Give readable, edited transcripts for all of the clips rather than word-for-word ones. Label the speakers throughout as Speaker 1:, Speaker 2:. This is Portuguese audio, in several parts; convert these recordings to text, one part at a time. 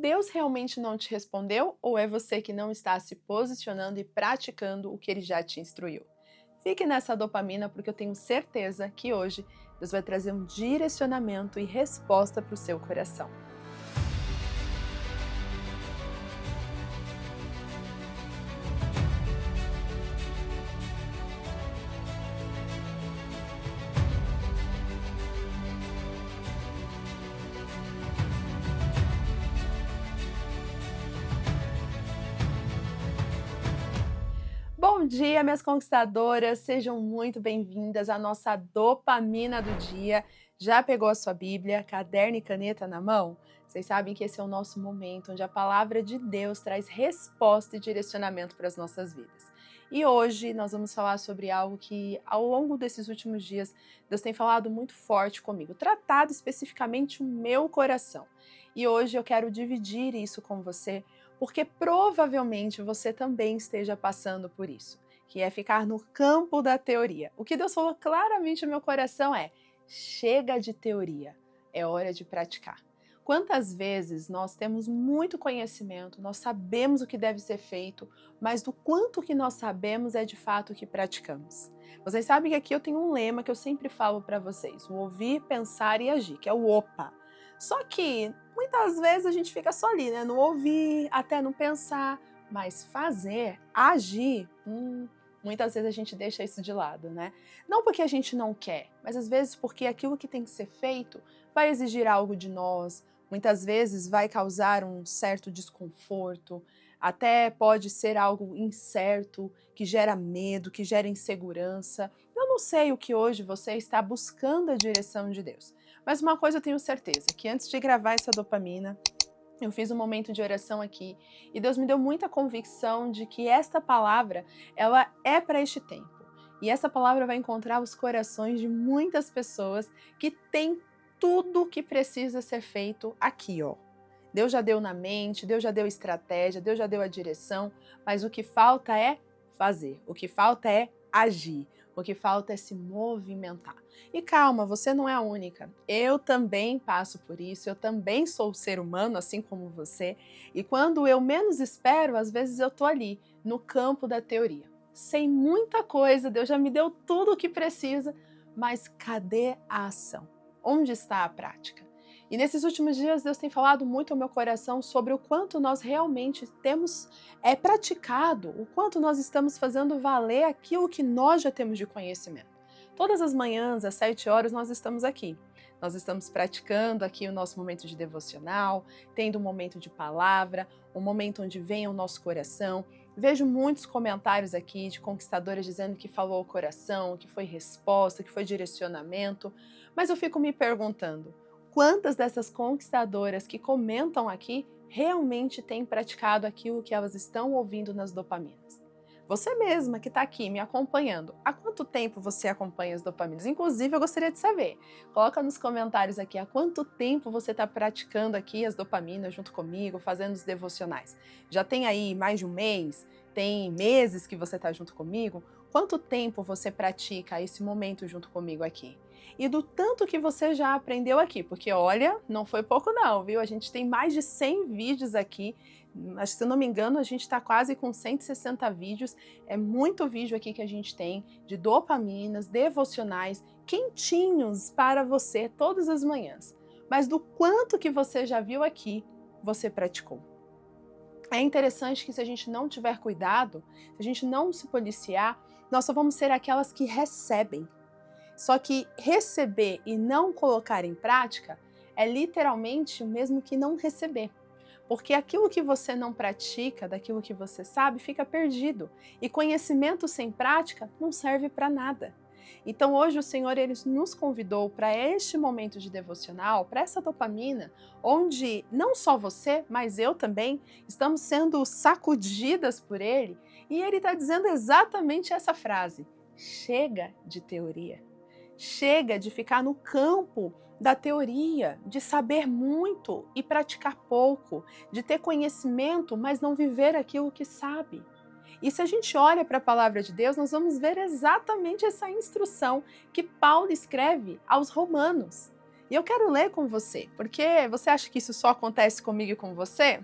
Speaker 1: Deus realmente não te respondeu ou é você que não está se posicionando e praticando o que ele já te instruiu? Fique nessa dopamina porque eu tenho certeza que hoje Deus vai trazer um direcionamento e resposta para o seu coração. Bom dia, minhas conquistadoras, sejam muito bem-vindas à nossa dopamina do dia. Já pegou a sua Bíblia, caderno e caneta na mão? Vocês sabem que esse é o nosso momento onde a palavra de Deus traz resposta e direcionamento para as nossas vidas. E hoje nós vamos falar sobre algo que, ao longo desses últimos dias, Deus tem falado muito forte comigo, tratado especificamente o meu coração. E hoje eu quero dividir isso com você porque provavelmente você também esteja passando por isso, que é ficar no campo da teoria. O que Deus falou claramente no meu coração é: chega de teoria, é hora de praticar. Quantas vezes nós temos muito conhecimento, nós sabemos o que deve ser feito, mas do quanto que nós sabemos é de fato o que praticamos. Vocês sabem que aqui eu tenho um lema que eu sempre falo para vocês: o ouvir, pensar e agir, que é o OPA. Só que muitas vezes a gente fica só ali, né? No ouvir, até no pensar, mas fazer, agir, muitas vezes a gente deixa isso de lado, né? Não porque a gente não quer, mas às vezes porque aquilo que tem que ser feito vai exigir algo de nós, muitas vezes vai causar um certo desconforto, até pode ser algo incerto, que gera medo, que gera insegurança. Eu não sei o que hoje você está buscando a direção de Deus. Mas uma coisa eu tenho certeza, que antes de gravar essa dopamina, eu fiz um momento de oração aqui e Deus me deu muita convicção de que esta palavra, ela é para este tempo. E essa palavra vai encontrar os corações de muitas pessoas que têm tudo o que precisa ser feito aqui, ó. Deus já deu na mente, Deus já deu estratégia, Deus já deu a direção, mas o que falta é fazer, o que falta é agir. O que falta é se movimentar. E calma, você não é a única. Eu também passo por isso, eu também sou ser humano, assim como você. E quando eu menos espero, às vezes eu tô ali, no campo da teoria. Sei muita coisa, Deus já me deu tudo o que precisa, mas cadê a ação? Onde está a prática? E nesses últimos dias Deus tem falado muito ao meu coração sobre o quanto nós realmente temos praticado, o quanto nós estamos fazendo valer aquilo que nós já temos de conhecimento. Todas as manhãs, às 7 horas, nós estamos aqui. Nós estamos praticando aqui o nosso momento de devocional, tendo um momento de palavra, um momento onde vem o nosso coração. Vejo muitos comentários aqui de conquistadoras dizendo que falou ao coração, que foi resposta, que foi direcionamento, mas eu fico me perguntando, quantas dessas conquistadoras que comentam aqui realmente têm praticado aquilo que elas estão ouvindo nas dopaminas? Você mesma que está aqui me acompanhando, há quanto tempo você acompanha as dopaminas? Inclusive, eu gostaria de saber. Coloca nos comentários aqui há quanto tempo você está praticando aqui as dopaminas junto comigo, fazendo os devocionais. Já tem aí mais de um mês? Tem meses que você está junto comigo? Quanto tempo você pratica esse momento junto comigo aqui? E do tanto que você já aprendeu aqui, porque olha, não foi pouco não, viu? A gente tem mais de 100 vídeos aqui, mas se eu não me engano a gente está quase com 160 vídeos, é muito vídeo aqui que a gente tem de dopaminas, devocionais, quentinhos para você todas as manhãs. Mas do quanto que você já viu aqui, você praticou. É interessante que se a gente não tiver cuidado, se a gente não se policiar, nós só vamos ser aquelas que recebem. Só que receber e não colocar em prática é literalmente o mesmo que não receber. Porque aquilo que você não pratica, daquilo que você sabe, fica perdido. E conhecimento sem prática não serve para nada. Então hoje o Senhor ele nos convidou para este momento de devocional, para essa dopamina, onde não só você, mas eu também, estamos sendo sacudidas por Ele. E Ele está dizendo exatamente essa frase: chega de teoria. Chega de ficar no campo da teoria, de saber muito e praticar pouco, de ter conhecimento, mas não viver aquilo que sabe. E se a gente olha para a palavra de Deus, nós vamos ver exatamente essa instrução que Paulo escreve aos romanos. E eu quero ler com você, porque você acha que isso só acontece comigo e com você?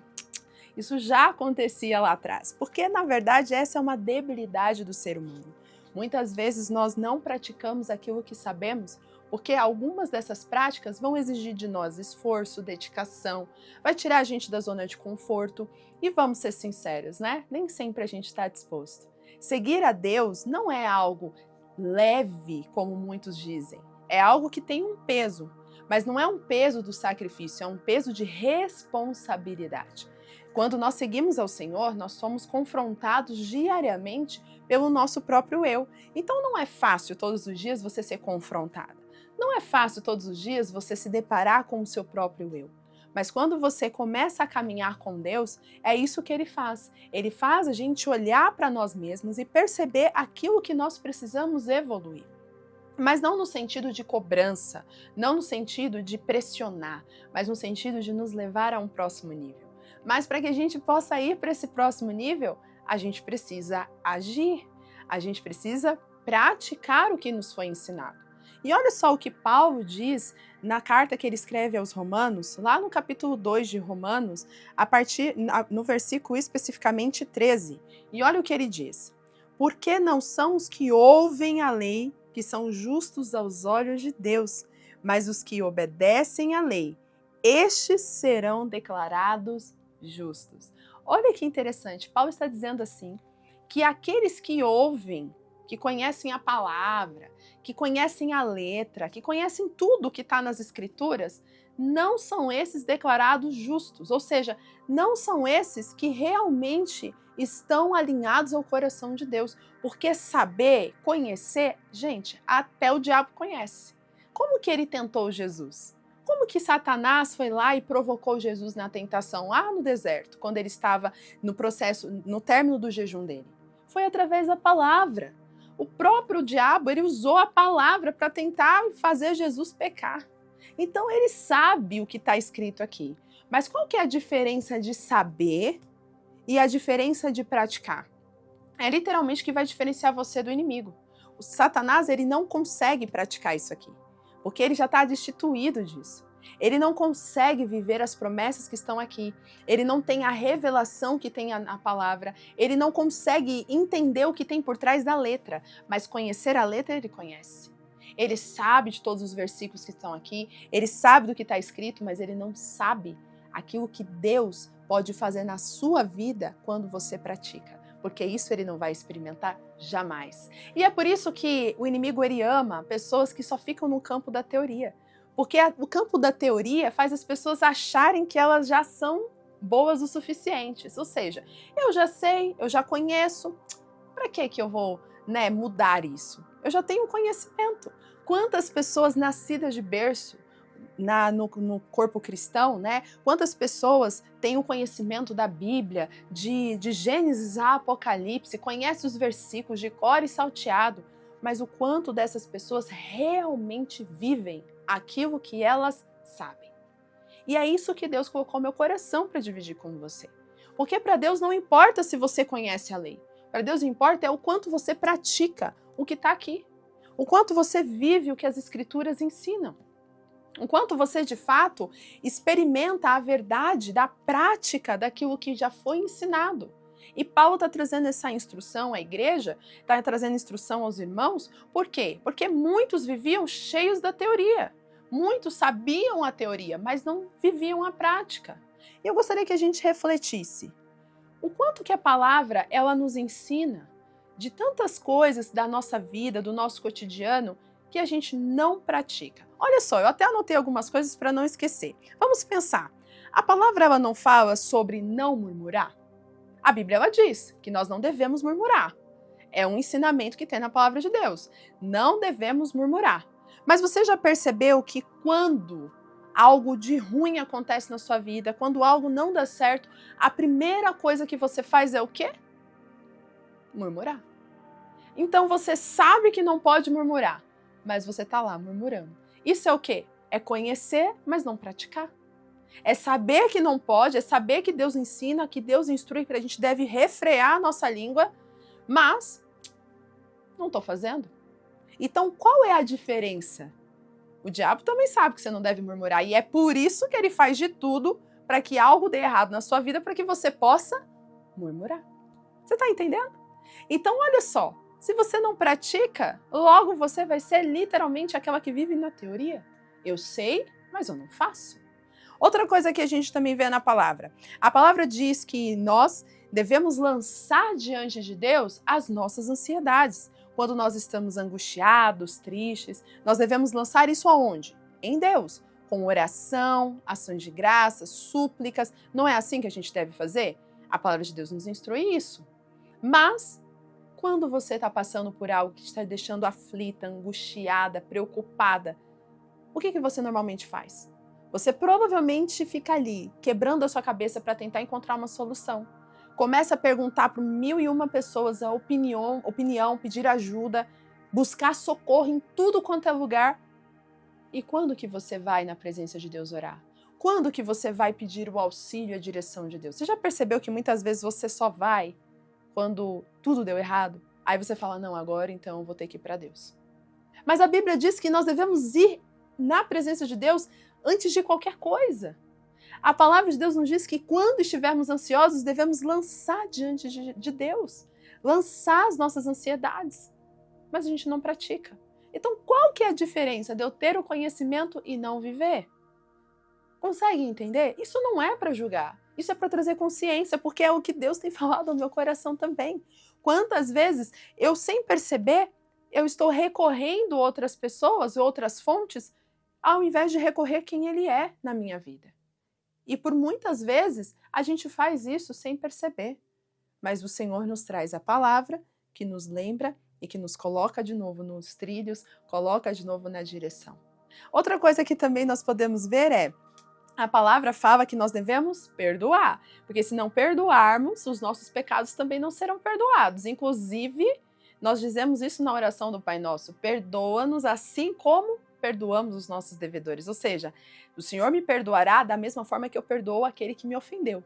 Speaker 1: Isso já acontecia lá atrás, porque na verdade essa é uma debilidade do ser humano. Muitas vezes nós não praticamos aquilo que sabemos, porque algumas dessas práticas vão exigir de nós esforço, dedicação, vai tirar a gente da zona de conforto e vamos ser sinceros, né? Nem sempre a gente está disposto. Seguir a Deus não é algo leve, como muitos dizem, é algo que tem um peso, mas não é um peso do sacrifício, é um peso de responsabilidade. Quando nós seguimos ao Senhor, nós somos confrontados diariamente pelo nosso próprio eu. Então não é fácil todos os dias você ser confrontado. Não é fácil todos os dias você se deparar com o seu próprio eu. Mas quando você começa a caminhar com Deus, é isso que Ele faz. Ele faz a gente olhar para nós mesmos e perceber aquilo que nós precisamos evoluir. Mas não no sentido de cobrança, não no sentido de pressionar, mas no sentido de nos levar a um próximo nível. Mas para que a gente possa ir para esse próximo nível, a gente precisa agir, a gente precisa praticar o que nos foi ensinado. E olha só o que Paulo diz na carta que ele escreve aos Romanos, lá no capítulo 2 de Romanos, no versículo especificamente 13. E olha o que ele diz: porque não são os que ouvem a lei que são justos aos olhos de Deus, mas os que obedecem à lei, estes serão declarados justos. Olha que interessante, Paulo está dizendo assim, que aqueles que ouvem, que conhecem a palavra, que conhecem a letra, que conhecem tudo que está nas escrituras, não são esses declarados justos, ou seja, não são esses que realmente estão alinhados ao coração de Deus, porque saber, conhecer, gente, até o diabo conhece. Como que ele tentou Jesus? Como que Satanás foi lá e provocou Jesus na tentação lá no deserto, quando ele estava no processo, no término do jejum dele? Foi através da palavra. O próprio diabo, ele usou a palavra para tentar fazer Jesus pecar. Então ele sabe o que está escrito aqui. Mas qual que é a diferença de saber e a diferença de praticar? É literalmente que vai diferenciar você do inimigo. O Satanás, ele não consegue praticar isso aqui, porque ele já está destituído disso. Ele não consegue viver as promessas que estão aqui. Ele não tem a revelação que tem a palavra. Ele não consegue entender o que tem por trás da letra. Mas conhecer a letra, ele conhece. Ele sabe de todos os versículos que estão aqui. Ele sabe do que está escrito, mas ele não sabe aquilo que Deus pode fazer na sua vida quando você pratica. Porque isso ele não vai experimentar jamais. E é por isso que o inimigo ele ama pessoas que só ficam no campo da teoria. Porque o campo da teoria faz as pessoas acharem que elas já são boas o suficientes. Ou seja, eu já sei, eu já conheço, para que eu vou mudar isso? Eu já tenho conhecimento. Quantas pessoas nascidas de berço no corpo cristão, né? Quantas pessoas têm o conhecimento da Bíblia, de Gênesis a Apocalipse, conhecem os versículos de cor e salteado, mas o quanto dessas pessoas realmente vivem aquilo que elas sabem. E é isso que Deus colocou no meu coração para dividir com você. Porque para Deus não importa se você conhece a lei. Para Deus importa é o quanto você pratica o que está aqui. O quanto você vive o que as Escrituras ensinam. O quanto você, de fato, experimenta a verdade da prática daquilo que já foi ensinado. E Paulo está trazendo essa instrução à igreja, está trazendo instrução aos irmãos, por quê? Porque muitos viviam cheios da teoria. Muitos sabiam a teoria, mas não viviam a prática. E eu gostaria que a gente refletisse. O quanto que a palavra, ela nos ensina de tantas coisas da nossa vida, do nosso cotidiano, que a gente não pratica. Olha só, eu até anotei algumas coisas para não esquecer. Vamos pensar. A palavra ela não fala sobre não murmurar? A Bíblia ela diz que nós não devemos murmurar. É um ensinamento que tem na palavra de Deus. Não devemos murmurar. Mas você já percebeu que quando algo de ruim acontece na sua vida, quando algo não dá certo, a primeira coisa que você faz é o quê? Murmurar. Então você sabe que não pode murmurar, mas você está lá murmurando. Isso é o quê? É conhecer, mas não praticar. É saber que não pode, é saber que Deus ensina, que Deus instrui, que a gente deve refrear a nossa língua, mas não estou fazendo. Então, qual é a diferença O diabo também sabe que você não deve murmurar. E é por isso que ele faz de tudo para que algo dê errado na sua vida, para que você possa murmurar. Você está entendendo? Então, olha só. Se você não pratica, logo você vai ser literalmente aquela que vive na teoria. Eu sei, mas eu não faço. Outra coisa que a gente também vê na palavra. A palavra diz que nós devemos lançar diante de Deus as nossas ansiedades. Quando nós estamos angustiados, tristes, nós devemos lançar isso aonde? Em Deus. Com oração, ações de graça, súplicas. Não é assim que a gente deve fazer? A palavra de Deus nos instrui isso. Mas, quando você está passando por algo que está deixando aflita, angustiada, preocupada, o que você normalmente faz? Você provavelmente fica ali, quebrando a sua cabeça para tentar encontrar uma solução. Começa a perguntar para 1001 pessoas a opinião, pedir ajuda, buscar socorro em tudo quanto é lugar. E quando que você vai na presença de Deus orar? Quando que você vai pedir o auxílio e a direção de Deus? Você já percebeu que muitas vezes você só vai quando tudo deu errado? Aí você fala, não, agora então eu vou ter que ir para Deus. Mas a Bíblia diz que nós devemos ir na presença de Deus antes de qualquer coisa. A palavra de Deus nos diz que quando estivermos ansiosos, devemos lançar diante de Deus, lançar as nossas ansiedades. Mas a gente não pratica. Então, qual que é a diferença de eu ter o conhecimento e não viver? Consegue entender? Isso não é para julgar. Isso é para trazer consciência, porque é o que Deus tem falado no meu coração também. Quantas vezes eu, sem perceber, eu estou recorrendo a outras pessoas, outras fontes, ao invés de recorrer quem Ele é na minha vida. E por muitas vezes a gente faz isso sem perceber. Mas o Senhor nos traz a palavra que nos lembra e que nos coloca de novo nos trilhos, coloca de novo na direção. Outra coisa que também nós podemos ver é, a palavra fala que nós devemos perdoar, porque se não perdoarmos, os nossos pecados também não serão perdoados. Inclusive, nós dizemos isso na oração do Pai Nosso, perdoa-nos assim como perdoamos os nossos devedores. Ou seja, o Senhor me perdoará da mesma forma que eu perdoo aquele que me ofendeu.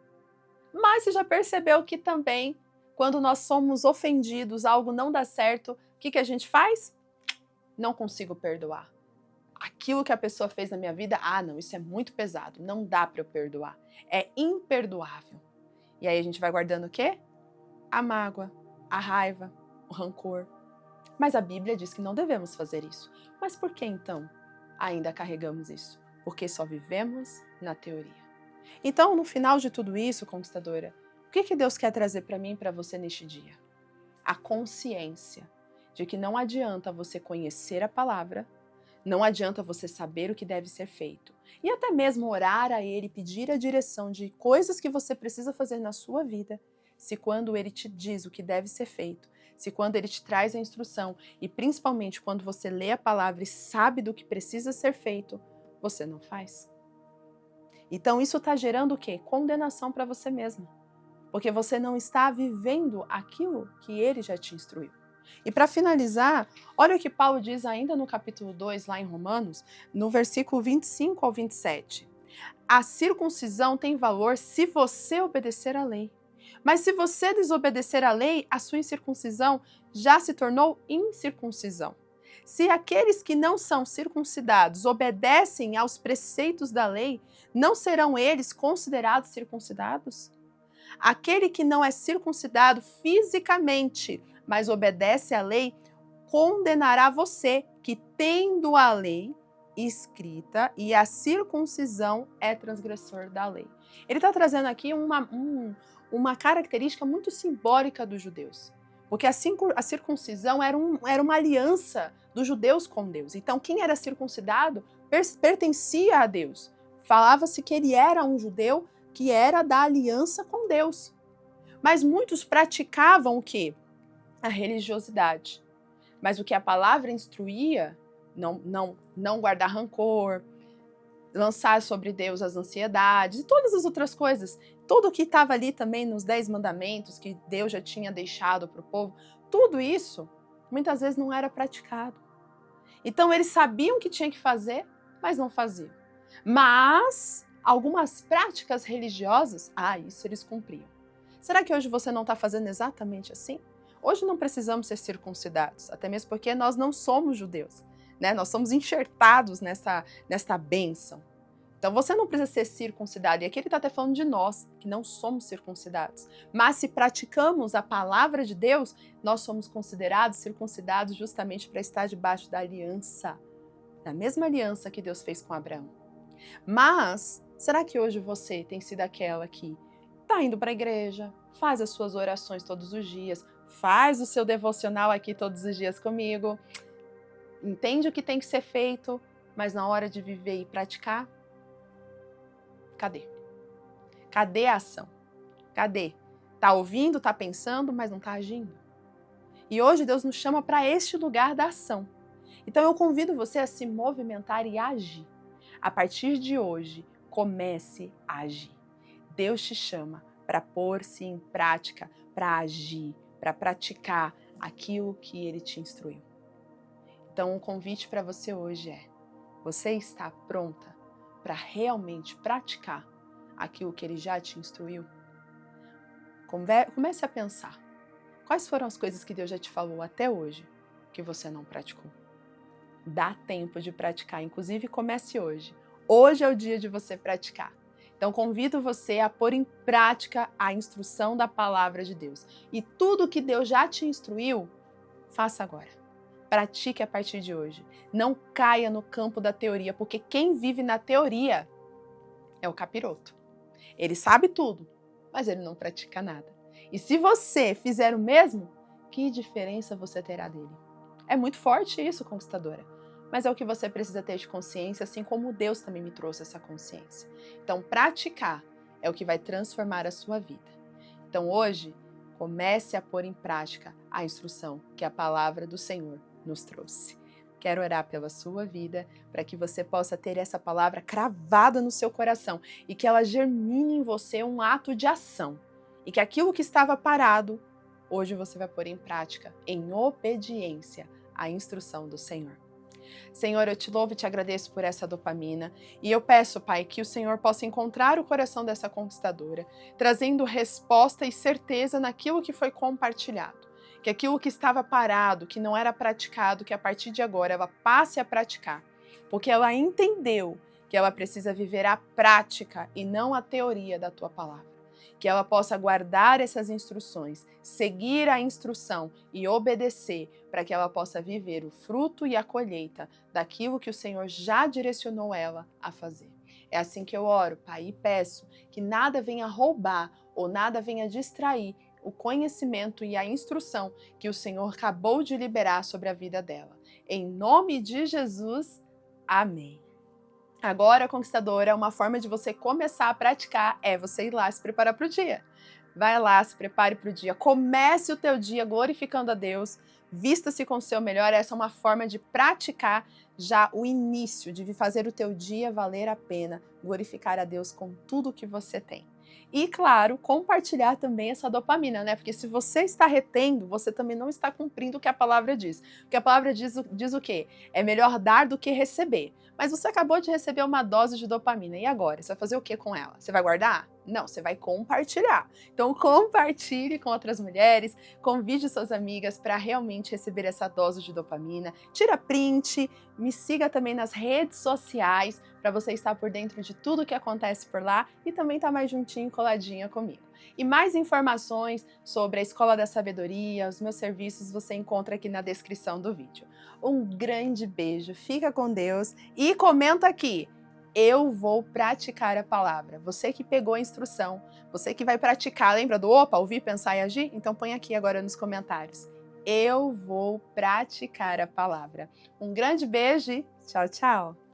Speaker 1: Mas você já percebeu que também, quando nós somos ofendidos, algo não dá certo, o que a gente faz? Não consigo perdoar. Aquilo que a pessoa fez na minha vida, não, isso é muito pesado, não dá para eu perdoar. É imperdoável. E aí a gente vai guardando o quê? A mágoa, a raiva, o rancor. Mas a Bíblia diz que não devemos fazer isso. Mas por que então ainda carregamos isso? Porque só vivemos na teoria. Então, no final de tudo isso, conquistadora, o que Deus quer trazer para mim e para você neste dia? A consciência de que não adianta você conhecer a palavra, não adianta você saber o que deve ser feito. E até mesmo orar a Ele, pedir a direção de coisas que você precisa fazer na sua vida, se quando Ele te diz o que deve ser feito, se quando Ele te traz a instrução e principalmente quando você lê a palavra e sabe do que precisa ser feito, você não faz. Então isso está gerando o quê? Condenação para você mesma. Porque você não está vivendo aquilo que Ele já te instruiu. E para finalizar, olha o que Paulo diz ainda no capítulo 2, lá em Romanos, no versículo 25 ao 27. A circuncisão tem valor se você obedecer à lei. Mas se você desobedecer à lei, a sua incircuncisão já se tornou incircuncisão. Se aqueles que não são circuncidados obedecem aos preceitos da lei, não serão eles considerados circuncidados? Aquele que não é circuncidado fisicamente, mas obedece à lei, condenará você, que tendo a lei escrita e a circuncisão é transgressor da lei. Ele está trazendo aqui uma característica muito simbólica dos judeus. Porque a circuncisão era uma aliança dos judeus com Deus. Então, quem era circuncidado pertencia a Deus. Falava-se que ele era um judeu que era da aliança com Deus. Mas muitos praticavam o quê? A religiosidade. Mas o que a palavra instruía, não guardar rancor, lançar sobre Deus as ansiedades e todas as outras coisas. Tudo que estava ali também nos 10 mandamentos que Deus já tinha deixado para o povo, tudo isso muitas vezes não era praticado. Então eles sabiam que tinha que fazer, mas não faziam. Mas algumas práticas religiosas, isso eles cumpriam. Será que hoje você não está fazendo exatamente assim? Hoje não precisamos ser circuncidados, até mesmo porque nós não somos judeus. né? Nós somos enxertados nesta bênção. Então você não precisa ser circuncidado. E aqui ele está até falando de nós, que não somos circuncidados. Mas se praticamos a palavra de Deus, nós somos considerados circuncidados justamente para estar debaixo da aliança. Da mesma aliança que Deus fez com Abraão. Mas, será que hoje você tem sido aquela que está indo para a igreja, faz as suas orações todos os dias, faz o seu devocional aqui todos os dias comigo, entende o que tem que ser feito, mas na hora de viver e praticar, cadê? Cadê a ação? Cadê? Tá ouvindo, tá pensando, mas não tá agindo. E hoje Deus nos chama para este lugar da ação. Então eu convido você a se movimentar e agir. A partir de hoje, comece a agir. Deus te chama para pôr-se em prática, para agir, para praticar aquilo que Ele te instruiu. Então o convite para você hoje é: você está pronta para realmente praticar aquilo que Ele já te instruiu? Comece a pensar. Quais foram as coisas que Deus já te falou até hoje que você não praticou? Dá tempo de praticar, inclusive comece hoje. Hoje é o dia de você praticar. Então convido você a pôr em prática a instrução da palavra de Deus. E tudo que Deus já te instruiu, faça agora. Pratique a partir de hoje. Não caia no campo da teoria, porque quem vive na teoria é o capiroto. Ele sabe tudo, mas ele não pratica nada. E se você fizer o mesmo, que diferença você terá dele? É muito forte isso, conquistadora. Mas é o que você precisa ter de consciência, assim como Deus também me trouxe essa consciência. Então, praticar é o que vai transformar a sua vida. Então, hoje, comece a pôr em prática a instrução que a palavra do Senhor nos trouxe. Quero orar pela sua vida, para que você possa ter essa palavra cravada no seu coração e que ela germine em você um ato de ação. E que aquilo que estava parado, hoje você vai pôr em prática, em obediência à instrução do Senhor. Senhor, eu te louvo e te agradeço por essa dopamina e eu peço, Pai, que o Senhor possa encontrar o coração dessa conquistadora, trazendo resposta e certeza naquilo que foi compartilhado. Que aquilo que estava parado, que não era praticado, que a partir de agora ela passe a praticar, porque ela entendeu que ela precisa viver a prática e não a teoria da tua palavra. Que ela possa guardar essas instruções, seguir a instrução e obedecer para que ela possa viver o fruto e a colheita daquilo que o Senhor já direcionou ela a fazer. É assim que eu oro, Pai, e peço que nada venha roubar ou nada venha distrair o conhecimento e a instrução que o Senhor acabou de liberar sobre a vida dela. Em nome de Jesus, amém. Agora, conquistadora, uma forma de você começar a praticar é você ir lá se preparar para o dia. Vai lá, se prepare para o dia. Comece o teu dia glorificando a Deus. Vista-se com o seu melhor. Essa é uma forma de praticar já o início, de fazer o teu dia valer a pena. Glorificar a Deus com tudo que você tem. E, claro, compartilhar também essa dopamina, né? Porque se você está retendo, você também não está cumprindo o que a palavra diz. Porque a palavra diz o quê? É melhor dar do que receber. Mas você acabou de receber uma dose de dopamina. E agora? Você vai fazer o que com ela? Você vai guardar? Não, você vai compartilhar. Então compartilhe com outras mulheres, convide suas amigas para realmente receber essa dose de dopamina. Tira print, me siga também nas redes sociais para você estar por dentro de tudo que acontece por lá e também estar mais juntinho, coladinha comigo. E mais informações sobre a Escola da Sabedoria, os meus serviços, você encontra aqui na descrição do vídeo. Um grande beijo, fica com Deus e comenta aqui: eu vou praticar a palavra. Você que pegou a instrução, você que vai praticar, lembra do opa, ouvir, pensar e agir? Então põe aqui agora nos comentários: eu vou praticar a palavra. Um grande beijo e tchau, tchau!